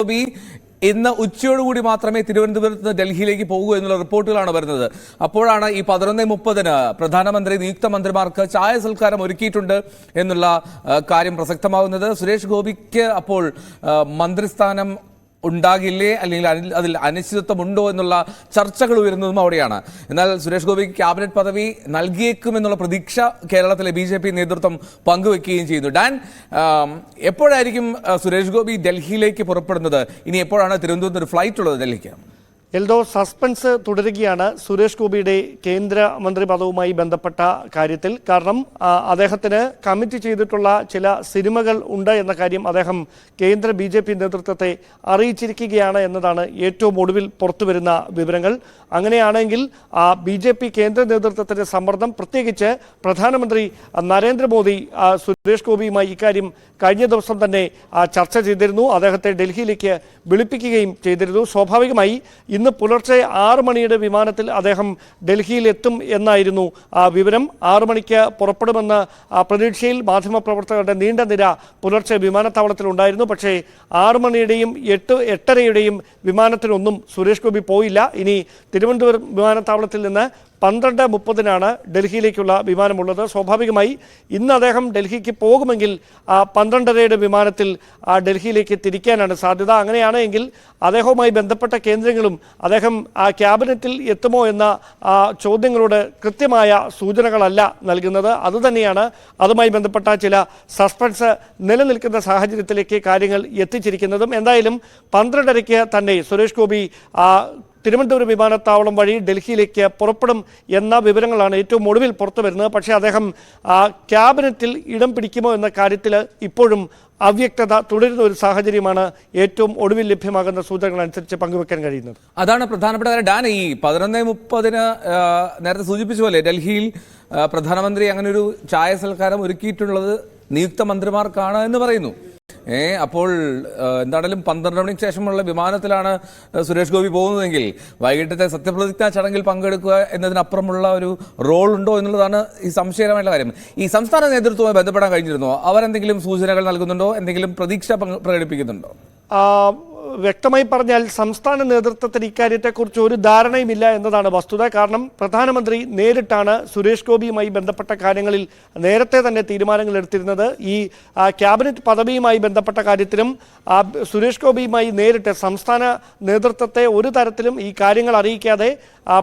ഗോപി ഇന്ന് ഉച്ചയോടുകൂടി മാത്രമേ തിരുവനന്തപുരത്ത് നിന്ന് ഡൽഹിയിലേക്ക് പോകൂ എന്നുള്ള റിപ്പോർട്ടുകളാണ് വരുന്നത്. അപ്പോഴാണ് ഈ 11:30 പ്രധാനമന്ത്രി നിയുക്ത മന്ത്രിമാർക്ക് ചായ സൽക്കാരം ഒരുക്കിയിട്ടുണ്ട് എന്നുള്ള കാര്യം പ്രസക്തമാകുന്നത്. സുരേഷ് ഗോപിക്ക് അപ്പോൾ മന്ത്രിസ്ഥാനം ഉണ്ടാകില്ലേ, അല്ലെങ്കിൽ അതിൽ അനിശ്ചിതത്വമുണ്ടോ എന്നുള്ള ചർച്ചകൾ ഉയരുന്നതും അവിടെയാണ്. എന്നാൽ സുരേഷ് ഗോപിക്ക് ക്യാബിനറ്റ് പദവി നൽകിയേക്കുമെന്നുള്ള പ്രതീക്ഷ കേരളത്തിലെ BJP നേതൃത്വം പങ്കുവെക്കുകയും ചെയ്യുന്നു. ഡാൻ, എപ്പോഴായിരിക്കും സുരേഷ് ഗോപി ഡൽഹിയിലേക്ക് പുറപ്പെടുന്നത്? ഇനി എപ്പോഴാണ് തിരുവനന്തപുരത്ത് ഒരു ഫ്ലൈറ്റ് ഉള്ളത് ഡൽഹിക്ക്? എൽദോ, സസ്പെൻസ് തുടരുകയാണ് സുരേഷ് ഗോപിയുടെ കേന്ദ്രമന്ത്രി പദവുമായി ബന്ധപ്പെട്ട കാര്യത്തിൽ. കാരണം അദ്ദേഹത്തിന് കമ്മിറ്റ് ചെയ്തിട്ടുള്ള ചില സിനിമകൾ ഉണ്ട് എന്ന കാര്യം അദ്ദേഹം കേന്ദ്ര BJP നേതൃത്വത്തെ അറിയിച്ചിരിക്കുകയാണ് എന്നതാണ് ഏറ്റവും ഒടുവിൽ പുറത്തുവരുന്ന വിവരങ്ങൾ. അങ്ങനെയാണെങ്കിൽ BJP കേന്ദ്ര നേതൃത്വത്തിന്റെ സമ്മർദ്ദം, പ്രത്യേകിച്ച് പ്രധാനമന്ത്രി നരേന്ദ്രമോദി സുരേഷ് ഗോപിയുമായി ഇക്കാര്യം കഴിഞ്ഞ ദിവസം തന്നെ ചർച്ച ചെയ്തിരുന്നു. അദ്ദേഹത്തെ ഡൽഹിയിലേക്ക് വിളിപ്പിക്കുകയും ചെയ്തിരുന്നു. സ്വാഭാവികമായി ഇന്ന് പുലർച്ചെ 6 മണിയുടെ വിമാനത്തിൽ അദ്ദേഹം ഡൽഹിയിൽ എത്തും എന്നായിരുന്നു വിവരം. 6 മണിക്ക് പുറപ്പെടുമെന്ന പ്രതീക്ഷയിൽ മാധ്യമപ്രവർത്തകരുടെ നീണ്ട നിര പുലർച്ചെ വിമാനത്താവളത്തിൽ ഉണ്ടായിരുന്നു. പക്ഷേ 6 മണിയുടെയും 8:30യുടെയും വിമാനത്തിനൊന്നും സുരേഷ് ഗോപി പോയില്ല. ഇനി തിരുവനന്തപുരം വിമാനത്താവളത്തിൽ നിന്ന് 12:30 ഡൽഹിയിലേക്കുള്ള വിമാനമുള്ളത്. സ്വാഭാവികമായി ഇന്ന് അദ്ദേഹം ഡൽഹിക്ക് പോകുമെങ്കിൽ 12:30 വിമാനത്തിൽ ഡൽഹിയിലേക്ക് തിരിക്കാനാണ് സാധ്യത. അങ്ങനെയാണെങ്കിൽ അദ്ദേഹവുമായി ബന്ധപ്പെട്ട കേന്ദ്രങ്ങളും അദ്ദേഹം ക്യാബിനറ്റിൽ എത്തുമോ എന്ന ചോദ്യങ്ങളോട് കൃത്യമായ സൂചനകളല്ല നൽകുന്നത്. അതുതന്നെയാണ് അതുമായി ബന്ധപ്പെട്ട ചില സസ്പെൻസ് നിലനിൽക്കുന്ന സാഹചര്യത്തിലേക്ക് കാര്യങ്ങൾ എത്തിച്ചിരിക്കുന്നതും. എന്തായാലും 12:30 തന്നെ സുരേഷ് ഗോപി തിരുവനന്തപുരം വിമാനത്താവളം വഴി ഡൽഹിയിലേക്ക് പുറപ്പെടും എന്ന വിവരങ്ങളാണ് ഏറ്റവും ഒടുവിൽ പുറത്തു വരുന്നത്. പക്ഷേ അദ്ദേഹം ക്യാബിനറ്റിൽ ഇടം പിടിക്കുമോ എന്ന കാര്യത്തിൽ ഇപ്പോഴും അവ്യക്തത തുടരുന്ന ഒരു സാഹചര്യമാണ് ഏറ്റവും ഒടുവിൽ ലഭ്യമാകുന്ന സൂചനകൾ അനുസരിച്ച് പങ്കുവെക്കാൻ കഴിയുന്നത്. അതാണ് പ്രധാനപ്പെട്ട കാര്യം. ഡാൻ, ഈ 11:30 നേരത്തെ സൂചിപ്പിച്ച പോലെ ഡൽഹിയിൽ പ്രധാനമന്ത്രി അങ്ങനെ ഒരു ചായ സൽക്കാരം ഒരുക്കിയിട്ടുള്ളത് നിയുക്ത മന്ത്രിമാർക്കാണ് എന്ന് പറയുന്നു. അപ്പോൾ എന്താണെങ്കിലും 12 മണിക്ക് ശേഷമുള്ള വിമാനത്തിലാണ് സുരേഷ് ഗോപി പോകുന്നതെങ്കിൽ വൈകിട്ടത്തെ സത്യപ്രതിജ്ഞാ ചടങ്ങിൽ പങ്കെടുക്കുക എന്നതിനപ്പുറമുള്ള ഒരു റോൾ ഉണ്ടോ എന്നുള്ളതാണ് ഈ സംശയകരമായിട്ടുള്ള കാര്യം. ഈ സംസ്ഥാന നേതൃത്വവുമായി ബന്ധപ്പെടാൻ കഴിഞ്ഞിരുന്നോ? അവരെന്തെങ്കിലും സൂചനകൾ നൽകുന്നുണ്ടോ? എന്തെങ്കിലും പ്രതീക്ഷ പ്രകടിപ്പിക്കുന്നുണ്ടോ? വ്യക്തമായി പറഞ്ഞാൽ സംസ്ഥാന നേതൃത്വത്തിന് ഇക്കാര്യത്തെക്കുറിച്ച് ഒരു ധാരണയുമില്ല എന്നതാണ് വസ്തുത. കാരണം പ്രധാനമന്ത്രി നേരിട്ടാണ് സുരേഷ് ഗോപിയുമായി ബന്ധപ്പെട്ട കാര്യങ്ങളിൽ നേരത്തെ തന്നെ തീരുമാനങ്ങൾ എടുത്തിരുന്നത്. ഈ ക്യാബിനറ്റ് പദവിയുമായി ബന്ധപ്പെട്ട കാര്യത്തിലും സുരേഷ് ഗോപിയുമായി നേരിട്ട് സംസ്ഥാന നേതൃത്വത്തെ ഒരു തരത്തിലും ഈ കാര്യങ്ങൾ അറിയിക്കാതെ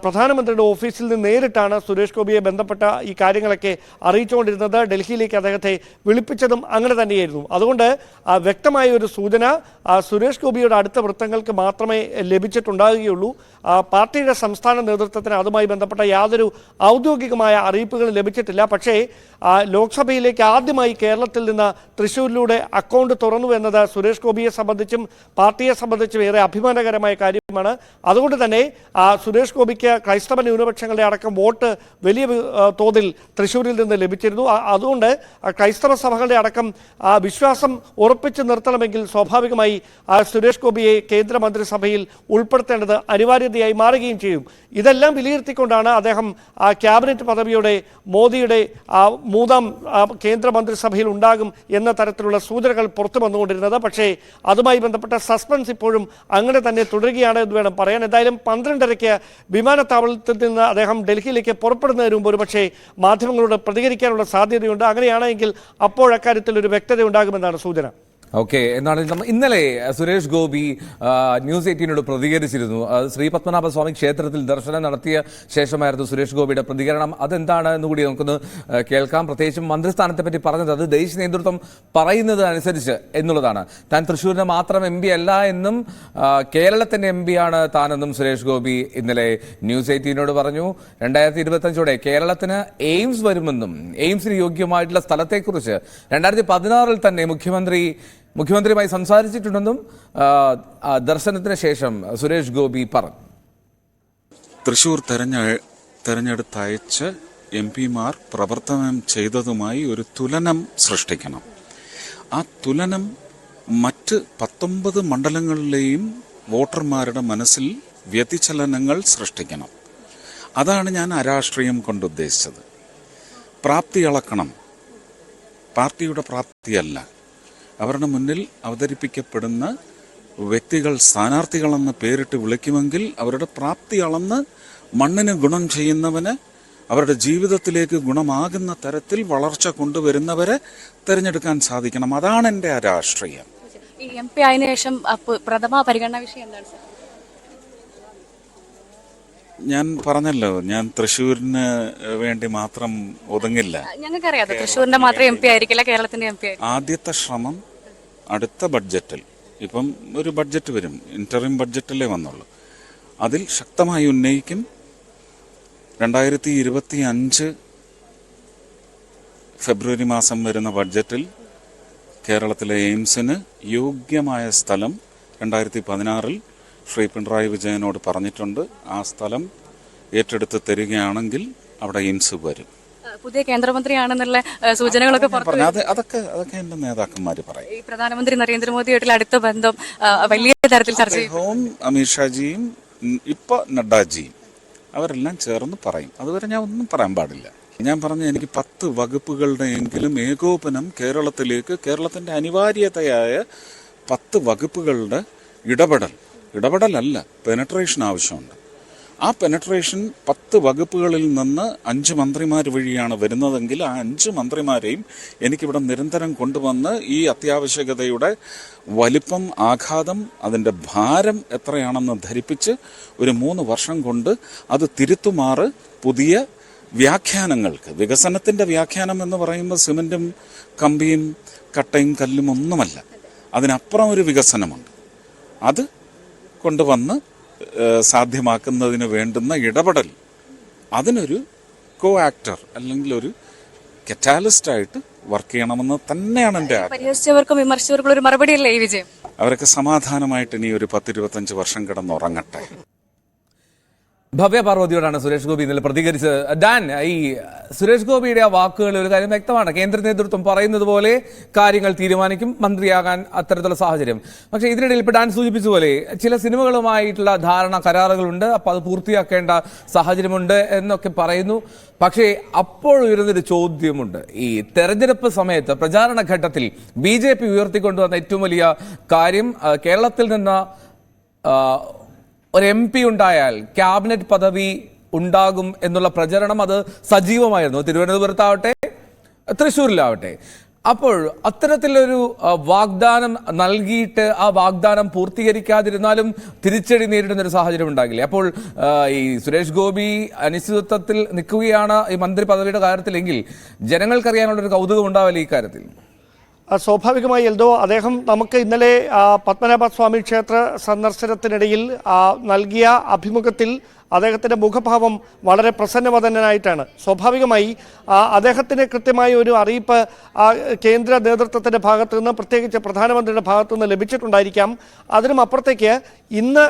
പ്രധാനമന്ത്രിയുടെ ഓഫീസിൽ നിന്ന് നേരിട്ടാണ് സുരേഷ് ഗോപിയെ ബന്ധപ്പെട്ട ഈ കാര്യങ്ങളൊക്കെ അറിയിച്ചുകൊണ്ടിരുന്നത്. ഡൽഹിയിലേക്ക് അദ്ദേഹത്തെ വിളിപ്പിച്ചതും അങ്ങനെ തന്നെയായിരുന്നു. അതുകൊണ്ട് വ്യക്തമായ ഒരു സൂചന സുരേഷ് ഗോപിയുടെ അടുത്ത വൃത്തങ്ങൾക്ക് മാത്രമേ ലഭിച്ചിട്ടുണ്ടാകുകയുള്ളൂ. പാർട്ടിയുടെ സംസ്ഥാന നേതൃത്വത്തിന് അതുമായി ബന്ധപ്പെട്ട യാതൊരു ഔദ്യോഗികമായ അറിയിപ്പുകളും ലഭിച്ചിട്ടില്ല. പക്ഷേ ലോക്സഭയിലേക്ക് ആദ്യമായി കേരളത്തിൽ നിന്ന് തൃശ്ശൂരിലൂടെ അക്കൗണ്ട് തുറന്നു എന്നത് സുരേഷ് ഗോപിയെ സംബന്ധിച്ചും പാർട്ടിയെ സംബന്ധിച്ചും ഏറെ അഭിമാനകരമായ കാര്യമാണ്. അതുകൊണ്ട് തന്നെ സുരേഷ് ഗോപിക്ക് ക്രൈസ്തവ ന്യൂനപക്ഷങ്ങളുടെ അടക്കം വോട്ട് വലിയ തോതിൽ തൃശ്ശൂരിൽ നിന്ന് ലഭിച്ചിരുന്നു. അതുകൊണ്ട് ക്രൈസ്തവ സഭകളുടെ അടക്കം വിശ്വാസം ഉറപ്പിച്ചു നിർത്തണമെങ്കിൽ സ്വാഭാവികമായി സുരേഷ് ഗോപിയെ കേന്ദ്രമന്ത്രിസഭയിൽ ഉൾപ്പെടുത്തേണ്ടത് അനിവാര്യതയായി മാറുകയും ചെയ്യും. ഇതെല്ലാം വിലയിരുത്തിക്കൊണ്ടാണ് അദ്ദേഹം ക്യാബിനറ്റ് പദവിയോടെ മോദിയുടെ 3ാം കേന്ദ്രമന്ത്രിസഭയിൽ ഉണ്ടാകും എന്ന തരത്തിലുള്ള സൂചനകൾ പുറത്തു വന്നുകൊണ്ടിരുന്നത്. പക്ഷേ അതുമായി ബന്ധപ്പെട്ട സസ്പെൻസ് ഇപ്പോഴും അങ്ങനെ തന്നെ തുടരുകയാണ് എന്ന് വേണം പറയാൻ. എന്തായാലും 12:30 വിമാനത്താവളത്തിൽ നിന്ന് അദ്ദേഹം ഡൽഹിയിലേക്ക് പുറപ്പെടുന്നതിന് മുമ്പ് ഒരുപക്ഷേ മാധ്യമങ്ങളോട് പ്രതികരിക്കാനുള്ള സാധ്യതയുണ്ട്. അങ്ങനെയാണെങ്കിൽ അപ്പോഴക്കാര്യത്തിൽ ഒരു വ്യക്തത ഉണ്ടാകുമെന്നാണ് സൂചന. ഓക്കെ, എന്നാണ് ഇന്നലെ സുരേഷ് ഗോപി ന്യൂസ് 18നോട് പ്രതികരിച്ചിരുന്നു. ശ്രീ പത്മനാഭസ്വാമി ക്ഷേത്രത്തിൽ ദർശനം നടത്തിയ ശേഷമായിരുന്നു സുരേഷ് ഗോപിയുടെ പ്രതികരണം. അതെന്താണ് എന്നുകൂടി നമുക്കൊന്ന് കേൾക്കാം. പ്രത്യേകിച്ചും മന്ത്രിസ്ഥാനത്തെ പറ്റി പറഞ്ഞത് അത് ദേശീയ നേതൃത്വം പറയുന്നത് അനുസരിച്ച് എന്നുള്ളതാണ്. താൻ തൃശ്ശൂരിന് മാത്രം MP അല്ല എന്നും കേരളത്തിന്റെ MP ആണ് താനെന്നും സുരേഷ് ഗോപി ഇന്നലെ ന്യൂസ് 18നോട് പറഞ്ഞു. 2025 കേരളത്തിന് എയിംസ് വരുമെന്നും എയിംസിന് യോഗ്യമായിട്ടുള്ള സ്ഥലത്തെക്കുറിച്ച് 2016 തന്നെ മുഖ്യമന്ത്രിയുമായി സംസാരിച്ചിട്ടുണ്ടെന്നും ദർശനത്തിന് ശേഷം സുരേഷ് ഗോപി പറഞ്ഞു. തൃശൂർ തെരഞ്ഞെടുത്തയച്ച് MP-മാർ പ്രവർത്തനം ചെയ്തതുമായി ഒരു തുലനം സൃഷ്ടിക്കണം. ആ തുലനം മറ്റ് 19 മണ്ഡലങ്ങളിലെയും വോട്ടർമാരുടെ മനസ്സിൽ വ്യതിചലനങ്ങൾ സൃഷ്ടിക്കണം. അതാണ് ഞാൻ അരാഷ്ട്രീയം കൊണ്ടുദ്ദേശിച്ചത്. പ്രാപ്തി അളക്കണം, പാർട്ടിയുടെ പ്രാപ്തിയല്ല. അവരുടെ മുന്നിൽ അവതരിപ്പിക്കപ്പെടുന്ന വ്യക്തികൾ സ്ഥാനാർത്ഥികളെന്ന് പേരിട്ട് വിളിക്കുമെങ്കിൽ അവരുടെ പ്രാപ്തി അളന്ന് മണ്ണിന് ഗുണം ചെയ്യുന്നവന്, അവരുടെ ജീവിതത്തിലേക്ക് ഗുണമാകുന്ന തരത്തിൽ വളർച്ച കൊണ്ടുവരുന്നവരെ തിരഞ്ഞെടുക്കാൻ സാധിക്കണം. അതാണ് എൻ്റെ രാഷ്ട്രീയം. ഈ MP ആയതിനു ശേഷം പ്രഥമ പരിഗണനാ വിഷയം എന്താണ് സർ? ഞാൻ പറഞ്ഞല്ലോ, ഞാൻ തൃശ്ശൂരിന് വേണ്ടി മാത്രം ഒതുങ്ങില്ല. ഞങ്ങൾക്കറിയാം തൃശ്ശൂരിന്റെ മാത്രം MP ആയിരിക്കില്ല, കേരളത്തിന്റെ MP ആയിരിക്കും. ആദ്യത്തെ ശ്രമം അടുത്ത ബഡ്ജറ്റിൽ, ഇപ്പം ഒരു ബഡ്ജറ്റ് വരും, ഇന്ററിം ബഡ്ജറ്റിലേ വന്നുള്ളൂ, അതിൽ ശക്തമായി ഉന്നയിക്കും. 2025 ഫെബ്രുവരി മാസം വരുന്ന ബഡ്ജറ്റിൽ കേരളത്തിലെ എയിംസിന് യോഗ്യമായ സ്ഥലം 2016 ശ്രീ പിണറായി വിജയനോട് പറഞ്ഞിട്ടുണ്ട്. ആ സ്ഥലം ഏറ്റെടുത്ത് തരികയാണെങ്കിൽ അവിടെ എയിംസ് വരും. പുതിയ കേന്ദ്രമന്ത്രിയാണെന്നുള്ള സൂചനകളൊക്കെ അതൊക്കെ എന്റെ നേതാക്കന്മാർ പറയും. ഈ പ്രധാനമന്ത്രി നരേന്ദ്രമോദിയായിട്ടുള്ള അടുത്ത ബന്ധം വലിയ തരത്തിൽ ചർച്ച ചെയ്യും. അമിത്ഷാജിയും ഇപ്പൊ നഡ്ഡാജിയും അവരെല്ലാം ചേർന്ന് പറയും. അതുവരെ ഞാൻ ഒന്നും പറയാൻ പാടില്ല. ഞാൻ പറഞ്ഞ എനിക്ക് 10 വകുപ്പുകളുടെ എങ്കിലും ഏകോപനം കേരളത്തിന്റെ അനിവാര്യതയായ 10 വകുപ്പുകളുടെ ഇടപെടലല്ല, പെനട്രേഷൻ ആവശ്യമുണ്ട്. ആ പെനട്രേഷൻ 10 വകുപ്പുകളിൽ നിന്ന് 5 മന്ത്രിമാർ വഴിയാണ് വരുന്നതെങ്കിൽ ആ 5 മന്ത്രിമാരെയും എനിക്കിവിടെ നിരന്തരം കൊണ്ടുവന്ന് ഈ അത്യാവശ്യകതയുടെ വലിപ്പം, ആഘാതം, അതിൻ്റെ ഭാരം എത്രയാണെന്ന് ധരിപ്പിച്ച് ഒരു 3 വർഷം കൊണ്ട് അത് തിരുത്തുമാറ് പുതിയ വ്യാഖ്യാനങ്ങൾക്ക്, വികസനത്തിൻ്റെ വ്യാഖ്യാനം എന്ന് പറയുമ്പോൾ സിമൻറ്റും കമ്പിയും കട്ടയും കല്ലും ഒന്നുമല്ല, അതിനപ്പുറം ഒരു വികസനമുണ്ട്. അത് കൊണ്ടുവന്ന് സാധ്യമാക്കുന്നതിന് വേണ്ടുന്ന ഇടപെടൽ, അതിനൊരു കോ ആക്ടർ അല്ലെങ്കിൽ ഒരു കറ്റാലിസ്റ്റായിട്ട് വർക്ക് ചെയ്യണമെന്ന് തന്നെയാണ് എൻ്റെ ആഗ്രഹം. പരിഹസിച്ചവർക്കും വിമർശിച്ചവർക്കും ഒരു മറുപടിയല്ലേ ഈ വിജയം? അവരൊക്കെ സമാധാനമായിട്ട് ഇനി ഒരു 10-25 വർഷം കിടന്നുറങ്ങട്ടെ. ഭവ്യ പാർവതിയോടാണ് സുരേഷ് ഗോപി ഇന്നലെ പ്രതികരിച്ചത്. ഡാൻ, ഈ സുരേഷ് ഗോപിയുടെ ആ വാക്കുകളിൽ ഒരു കാര്യം വ്യക്തമാണ്. കേന്ദ്ര നേതൃത്വം പറയുന്നത് പോലെ കാര്യങ്ങൾ തീരുമാനിക്കും, മന്ത്രിയാകാൻ അത്തരത്തിലുള്ള സാഹചര്യം. പക്ഷേ ഇതിനിടയിൽ ഇപ്പോൾ ഡാൻ സൂചിപ്പിച്ചതുപോലെ ചില സിനിമകളുമായിട്ടുള്ള കരാറുകളുണ്ട്, അപ്പോൾ അത് പൂർത്തിയാക്കേണ്ട സാഹചര്യമുണ്ട് എന്നൊക്കെ പറയുന്നു. പക്ഷേ അപ്പോൾ ഉയരുന്നൊരു ചോദ്യമുണ്ട്. ഈ തെരഞ്ഞെടുപ്പ് സമയത്ത് പ്രചാരണ ഘട്ടത്തിൽ BJP ഉയർത്തിക്കൊണ്ടുവന്ന ഏറ്റവും വലിയ കാര്യം, കേരളത്തിൽ നിന്ന് ഒരു MP ഉണ്ടായാൽ ക്യാബിനറ്റ് പദവി ഉണ്ടാകും എന്നുള്ള പ്രചരണം അത് സജീവമായിരുന്നു, തിരുവനന്തപുരത്താവട്ടെ തൃശ്ശൂരിലാവട്ടെ. അപ്പോൾ അത്തരത്തിലൊരു വാഗ്ദാനം നൽകിയിട്ട് ആ വാഗ്ദാനം പൂർത്തീകരിക്കാതിരുന്നാലും തിരിച്ചടി നേരിടുന്നൊരു സാഹചര്യം ഉണ്ടാകില്ലേ? അപ്പോൾ ഈ സുരേഷ് ഗോപി അനിശ്ചിതത്വത്തിൽ നിൽക്കുകയാണ് ഈ മന്ത്രി പദവിയുടെ കാര്യത്തിലെങ്കിൽ ജനങ്ങൾക്കറിയാനുള്ളൊരു കൗതുകം ഉണ്ടാവില്ല ഈ കാര്യത്തിൽ? സ്വാഭാവികമായി എൽദോ, അദ്ദേഹം നമുക്ക് ഇന്നലെ പത്മനാഭസ്വാമി ക്ഷേത്ര സന്ദർശനത്തിനിടയിൽ നൽകിയ അഭിമുഖത്തിൽ അദ്ദേഹത്തിൻ്റെ മുഖഭാവം വളരെ പ്രസന്നവദനായിട്ടാണ്. സ്വാഭാവികമായി അദ്ദേഹത്തിന് കൃത്യമായ ഒരു അറിയിപ്പ് കേന്ദ്ര നേതൃത്വത്തിൻ്റെ ഭാഗത്തു നിന്ന്, പ്രത്യേകിച്ച് പ്രധാനമന്ത്രിയുടെ ഭാഗത്തു നിന്ന് ലഭിച്ചിട്ടുണ്ടായിരിക്കാം. അതിനും അപ്പുറത്തേക്ക് ഇന്ന്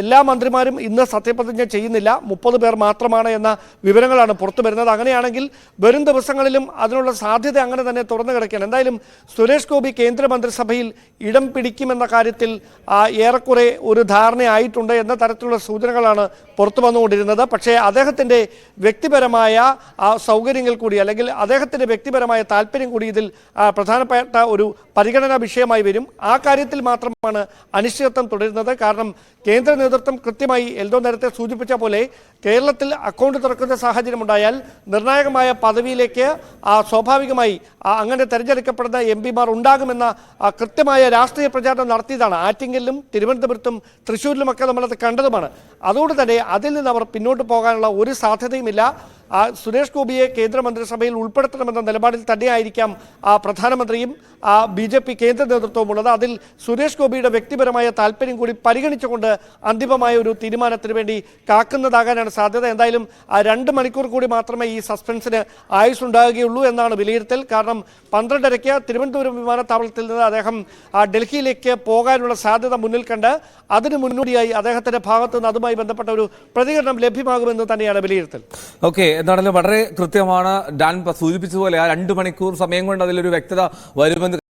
എല്ലാ മന്ത്രിമാരും ഇന്ന് സത്യപ്രതിജ്ഞ ചെയ്യുന്നില്ല, 30 പേർ മാത്രമാണ് എന്ന വിവരങ്ങളാണ് പുറത്തു വരുന്നത്. അങ്ങനെയാണെങ്കിൽ വരും ദിവസങ്ങളിലും അതിനുള്ള സാധ്യത അങ്ങനെ തന്നെ തുറന്നു കിടക്കുകയാണ്. എന്തായാലും സുരേഷ് ഗോപി കേന്ദ്രമന്ത്രിസഭയിൽ ഇടം പിടിക്കുമെന്ന കാര്യത്തിൽ ഏറെക്കുറെ ഒരു ധാരണയായിട്ടുണ്ട് എന്ന തരത്തിലുള്ള സൂചനകളാണ് പുറത്തു വന്നുകൊണ്ടിരുന്നത്. പക്ഷേ അദ്ദേഹത്തിൻ്റെ വ്യക്തിപരമായ സൗകര്യങ്ങൾ കൂടി, അല്ലെങ്കിൽ അദ്ദേഹത്തിൻ്റെ വ്യക്തിപരമായ താല്പര്യം കൂടി ഇതിൽ പ്രധാനപ്പെട്ട ഒരു പരിഗണനാ വിഷയമായി വരും. ആ കാര്യത്തിൽ മാത്രമാണ് അനിശ്ചിതത്വം തുടരുന്നത്. കാരണം കേന്ദ്ര നേതൃത്വം കൃത്യമായി എൽദോ നേരത്തെ സൂചിപ്പിച്ച പോലെ കേരളത്തിൽ അക്കൗണ്ട് തുറക്കുന്ന സാഹചര്യം ഉണ്ടായാൽ നിർണായകമായ പദവിയിലേക്ക് സ്വാഭാവികമായി അങ്ങനെ തെരഞ്ഞെടുക്കപ്പെടുന്ന MP-മാർ ഉണ്ടാകുമെന്ന കൃത്യമായ രാഷ്ട്രീയ പ്രചാരണം നടത്തിയതാണ്. ആറ്റിങ്ങലിലും തിരുവനന്തപുരത്തും തൃശ്ശൂരിലുമൊക്കെ നമ്മളത് കണ്ടതുമാണ്. അതുകൊണ്ട് തന്നെ അതിൽ നിന്ന് അവർ പിന്നോട്ട് പോകാനുള്ള ഒരു സാധ്യതയുമില്ല. സുരേഷ് ഗോപിയെ കേന്ദ്രമന്ത്രിസഭയിൽ ഉൾപ്പെടുത്തണമെന്ന നിലപാടിൽ തന്നെയായിരിക്കാം പ്രധാനമന്ത്രിയും BJP കേന്ദ്ര നേതൃത്വവും ഉള്ളത്. അതിൽ സുരേഷ് ഗോപിയുടെ വ്യക്തിപരമായ താല്പര്യം കൂടി പരിഗണിച്ചുകൊണ്ട് അന്തിമമായ ഒരു തീരുമാനത്തിന് വേണ്ടി കാക്കുന്നതാകാനാണ് സാധ്യത. എന്തായാലും 2 മണിക്കൂർ കൂടി മാത്രമേ ഈ സസ്പെൻസിന് ആയുസ്സുണ്ടാകുകയുള്ളൂ എന്നാണ് വിലയിരുത്തൽ. കാരണം 12:30 തിരുവനന്തപുരം വിമാനത്താവളത്തിൽ നിന്ന് അദ്ദേഹം ഡൽഹിയിലേക്ക് പോകാനുള്ള സാധ്യത മുന്നിൽ കണ്ട് അതിന് മുന്നോടിയായി അദ്ദേഹത്തിന്റെ ഭാഗത്തു നിന്ന് അതുമായി ബന്ധപ്പെട്ട ഒരു പ്രതികരണം ലഭ്യമാകുമെന്ന് തന്നെയാണ് വിലയിരുത്തൽ. ഓക്കെ, എന്താണെങ്കിലും വളരെ കൃത്യമാണ്. ഡാൻ സൂചിപ്പിച്ചതുപോലെ ആ 2 മണിക്കൂർ സമയം കൊണ്ട് അതിലൊരു വ്യക്തത വരുമെന്ന്